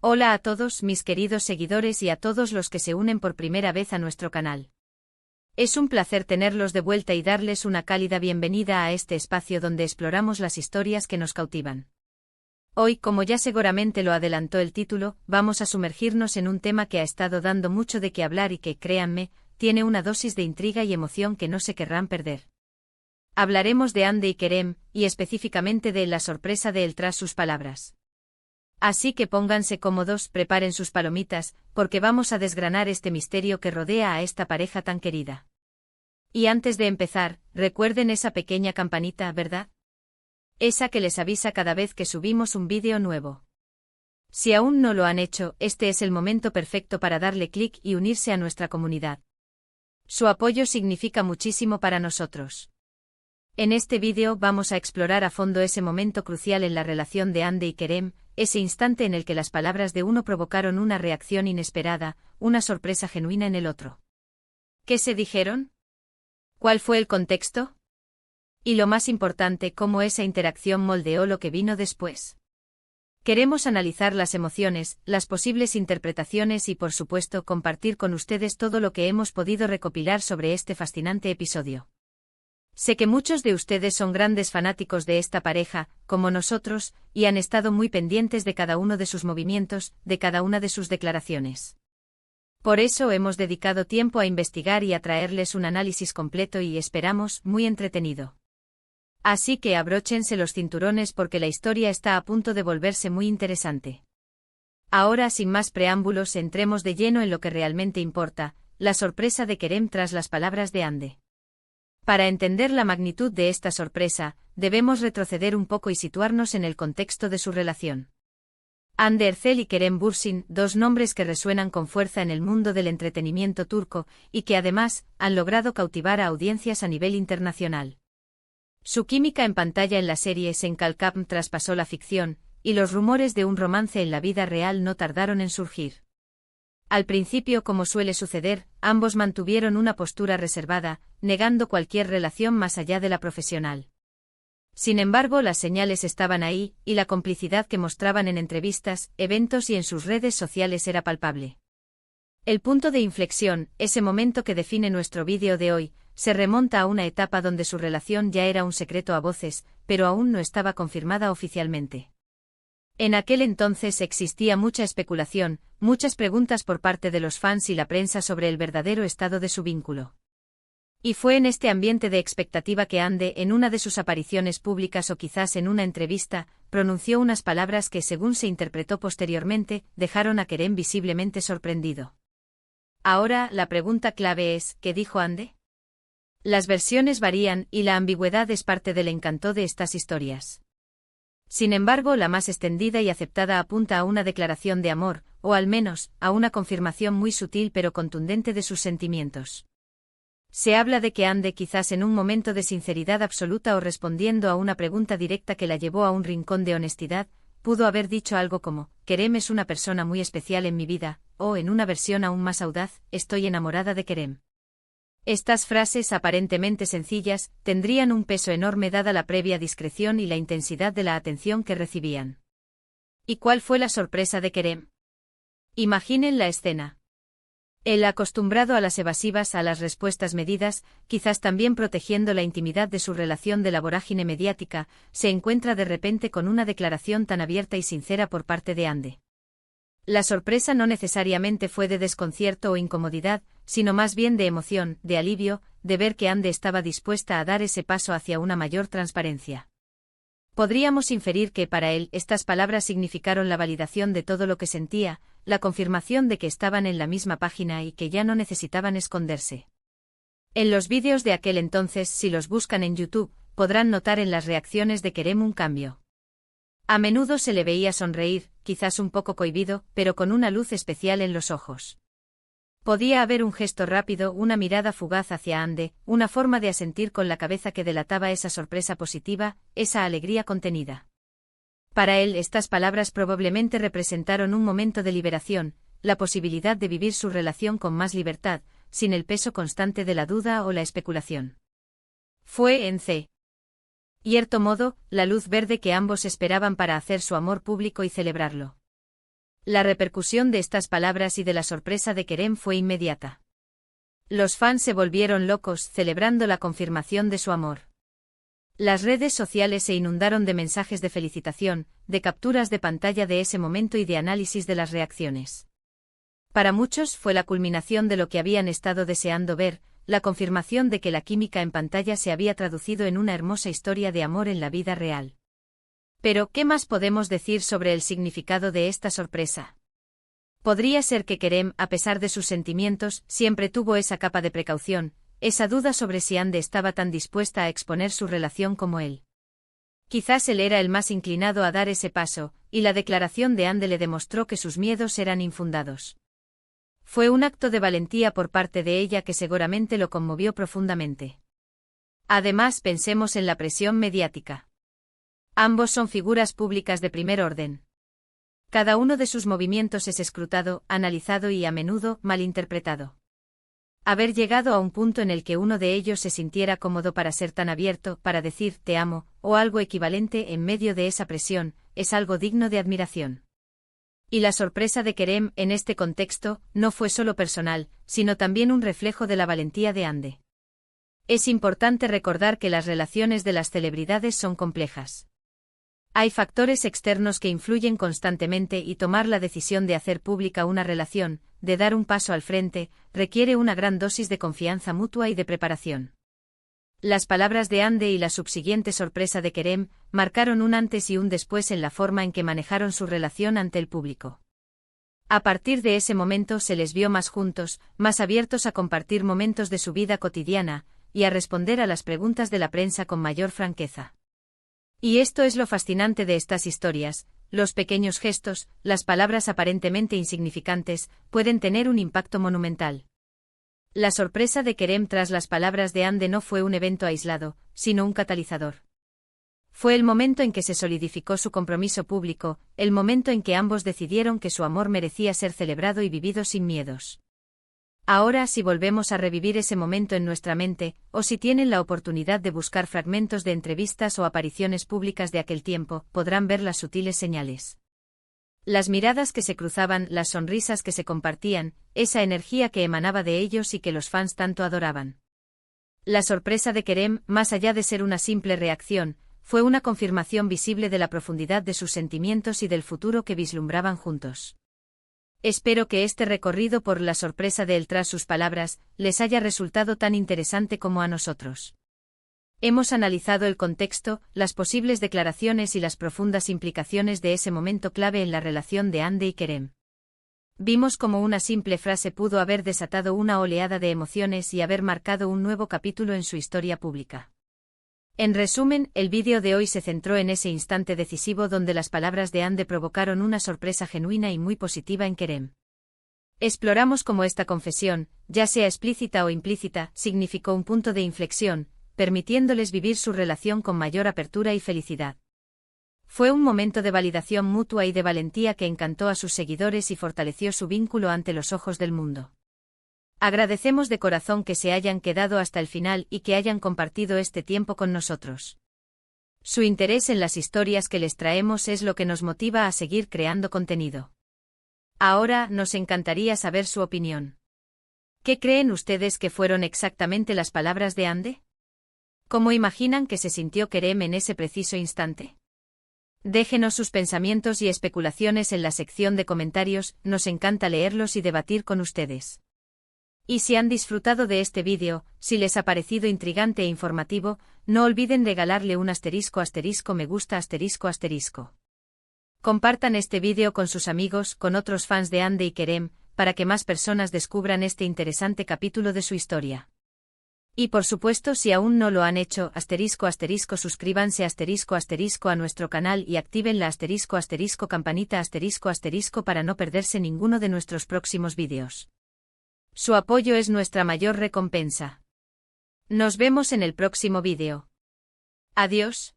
Hola a todos mis queridos seguidores y a todos los que se unen por primera vez a nuestro canal. Es un placer tenerlos de vuelta y darles una cálida bienvenida a este espacio donde exploramos las historias que nos cautivan. Hoy, como ya seguramente lo adelantó el título, vamos a sumergirnos en un tema que ha estado dando mucho de qué hablar y que, créanme, tiene una dosis de intriga y emoción que no se querrán perder. Hablaremos de Hande y Kerem, y específicamente de la sorpresa de él tras sus palabras. Así que pónganse cómodos, preparen sus palomitas, porque vamos a desgranar este misterio que rodea a esta pareja tan querida. Y antes de empezar, recuerden esa pequeña campanita, ¿verdad? Esa que les avisa cada vez que subimos un vídeo nuevo. Si aún no lo han hecho, este es el momento perfecto para darle clic y unirse a nuestra comunidad. Su apoyo significa muchísimo para nosotros. En este vídeo vamos a explorar a fondo ese momento crucial en la relación de Hande y Kerem, ese instante en el que las palabras de uno provocaron una reacción inesperada, una sorpresa genuina en el otro. ¿Qué se dijeron? ¿Cuál fue el contexto? Y lo más importante, cómo esa interacción moldeó lo que vino después. Queremos analizar las emociones, las posibles interpretaciones y, por supuesto, compartir con ustedes todo lo que hemos podido recopilar sobre este fascinante episodio. Sé que muchos de ustedes son grandes fanáticos de esta pareja, como nosotros, y han estado muy pendientes de cada uno de sus movimientos, de cada una de sus declaraciones. Por eso hemos dedicado tiempo a investigar y a traerles un análisis completo y, esperamos, muy entretenido. Así que abróchense los cinturones porque la historia está a punto de volverse muy interesante. Ahora, sin más preámbulos, entremos de lleno en lo que realmente importa, la sorpresa de Kerem tras las palabras de Hande. Para entender la magnitud de esta sorpresa, debemos retroceder un poco y situarnos en el contexto de su relación. Hande Erçel y Kerem Bürsin, dos nombres que resuenan con fuerza en el mundo del entretenimiento turco, y que además, han logrado cautivar a audiencias a nivel internacional. Su química en pantalla en la serie Senkalkam traspasó la ficción, y los rumores de un romance en la vida real no tardaron en surgir. Al principio, como suele suceder, ambos mantuvieron una postura reservada, negando cualquier relación más allá de la profesional. Sin embargo, las señales estaban ahí, y la complicidad que mostraban en entrevistas, eventos y en sus redes sociales era palpable. El punto de inflexión, ese momento que define nuestro vídeo de hoy, se remonta a una etapa donde su relación ya era un secreto a voces, pero aún no estaba confirmada oficialmente. En aquel entonces existía mucha especulación, muchas preguntas por parte de los fans y la prensa sobre el verdadero estado de su vínculo. Y fue en este ambiente de expectativa que Hande, en una de sus apariciones públicas o quizás en una entrevista, pronunció unas palabras que, según se interpretó posteriormente, dejaron a Kerem visiblemente sorprendido. Ahora, la pregunta clave es, ¿qué dijo Hande? Las versiones varían, y la ambigüedad es parte del encanto de estas historias. Sin embargo, la más extendida y aceptada apunta a una declaración de amor, o al menos, a una confirmación muy sutil pero contundente de sus sentimientos. Se habla de que Hande, quizás en un momento de sinceridad absoluta o respondiendo a una pregunta directa que la llevó a un rincón de honestidad, pudo haber dicho algo como, Kerem es una persona muy especial en mi vida, o en una versión aún más audaz, estoy enamorada de Kerem. Estas frases aparentemente sencillas, tendrían un peso enorme dada la previa discreción y la intensidad de la atención que recibían. ¿Y cuál fue la sorpresa de Kerem? Imaginen la escena. Él, acostumbrado a las evasivas, a las respuestas medidas, quizás también protegiendo la intimidad de su relación de la vorágine mediática, se encuentra de repente con una declaración tan abierta y sincera por parte de Hande. La sorpresa no necesariamente fue de desconcierto o incomodidad, sino más bien de emoción, de alivio, de ver que Hande estaba dispuesta a dar ese paso hacia una mayor transparencia. Podríamos inferir que para él estas palabras significaron la validación de todo lo que sentía, la confirmación de que estaban en la misma página y que ya no necesitaban esconderse. En los vídeos de aquel entonces, si los buscan en YouTube, podrán notar en las reacciones de Kerem un cambio. A menudo se le veía sonreír, quizás un poco cohibido, pero con una luz especial en los ojos. Podía haber un gesto rápido, una mirada fugaz hacia Hande, una forma de asentir con la cabeza que delataba esa sorpresa positiva, esa alegría contenida. Para él, estas palabras probablemente representaron un momento de liberación, la posibilidad de vivir su relación con más libertad, sin el peso constante de la duda o la especulación. Fue en cierto modo, la luz verde que ambos esperaban para hacer su amor público y celebrarlo. La repercusión de estas palabras y de la sorpresa de Kerem fue inmediata. Los fans se volvieron locos celebrando la confirmación de su amor. Las redes sociales se inundaron de mensajes de felicitación, de capturas de pantalla de ese momento y de análisis de las reacciones. Para muchos fue la culminación de lo que habían estado deseando ver, la confirmación de que la química en pantalla se había traducido en una hermosa historia de amor en la vida real. Pero, ¿qué más podemos decir sobre el significado de esta sorpresa? Podría ser que Kerem, a pesar de sus sentimientos, siempre tuvo esa capa de precaución, esa duda sobre si Hande estaba tan dispuesta a exponer su relación como él. Quizás él era el más inclinado a dar ese paso, y la declaración de Hande le demostró que sus miedos eran infundados. Fue un acto de valentía por parte de ella que seguramente lo conmovió profundamente. Además, pensemos en la presión mediática. Ambos son figuras públicas de primer orden. Cada uno de sus movimientos es escrutado, analizado y a menudo malinterpretado. Haber llegado a un punto en el que uno de ellos se sintiera cómodo para ser tan abierto, para decir te amo, o algo equivalente en medio de esa presión, es algo digno de admiración. Y la sorpresa de Kerem, en este contexto, no fue solo personal, sino también un reflejo de la valentía de Hande. Es importante recordar que las relaciones de las celebridades son complejas. Hay factores externos que influyen constantemente y tomar la decisión de hacer pública una relación, de dar un paso al frente, requiere una gran dosis de confianza mutua y de preparación. Las palabras de Hande y la subsiguiente sorpresa de Kerem marcaron un antes y un después en la forma en que manejaron su relación ante el público. A partir de ese momento se les vio más juntos, más abiertos a compartir momentos de su vida cotidiana, y a responder a las preguntas de la prensa con mayor franqueza. Y esto es lo fascinante de estas historias, los pequeños gestos, las palabras aparentemente insignificantes, pueden tener un impacto monumental. La sorpresa de Kerem tras las palabras de Hande no fue un evento aislado, sino un catalizador. Fue el momento en que se solidificó su compromiso público, el momento en que ambos decidieron que su amor merecía ser celebrado y vivido sin miedos. Ahora, si volvemos a revivir ese momento en nuestra mente, o si tienen la oportunidad de buscar fragmentos de entrevistas o apariciones públicas de aquel tiempo, podrán ver las sutiles señales. Las miradas que se cruzaban, las sonrisas que se compartían, esa energía que emanaba de ellos y que los fans tanto adoraban. La sorpresa de Kerem, más allá de ser una simple reacción, fue una confirmación visible de la profundidad de sus sentimientos y del futuro que vislumbraban juntos. Espero que este recorrido por la sorpresa de él tras sus palabras, les haya resultado tan interesante como a nosotros. Hemos analizado el contexto, las posibles declaraciones y las profundas implicaciones de ese momento clave en la relación de Hande y Kerem. Vimos cómo una simple frase pudo haber desatado una oleada de emociones y haber marcado un nuevo capítulo en su historia pública. En resumen, el vídeo de hoy se centró en ese instante decisivo donde las palabras de Hande provocaron una sorpresa genuina y muy positiva en Kerem. Exploramos cómo esta confesión, ya sea explícita o implícita, significó un punto de inflexión, permitiéndoles vivir su relación con mayor apertura y felicidad. Fue un momento de validación mutua y de valentía que encantó a sus seguidores y fortaleció su vínculo ante los ojos del mundo. Agradecemos de corazón que se hayan quedado hasta el final y que hayan compartido este tiempo con nosotros. Su interés en las historias que les traemos es lo que nos motiva a seguir creando contenido. Ahora nos encantaría saber su opinión. ¿Qué creen ustedes que fueron exactamente las palabras de Hande? ¿Cómo imaginan que se sintió Kerem en ese preciso instante? Déjenos sus pensamientos y especulaciones en la sección de comentarios, nos encanta leerlos y debatir con ustedes. Y si han disfrutado de este vídeo, si les ha parecido intrigante e informativo, no olviden regalarle un ** me gusta **. Compartan este vídeo con sus amigos, con otros fans de Hande y Kerem, para que más personas descubran este interesante capítulo de su historia. Y por supuesto, si aún no lo han hecho, ** suscríbanse ** a nuestro canal y activen la ** campanita ** para no perderse ninguno de nuestros próximos vídeos. Su apoyo es nuestra mayor recompensa. Nos vemos en el próximo vídeo. Adiós.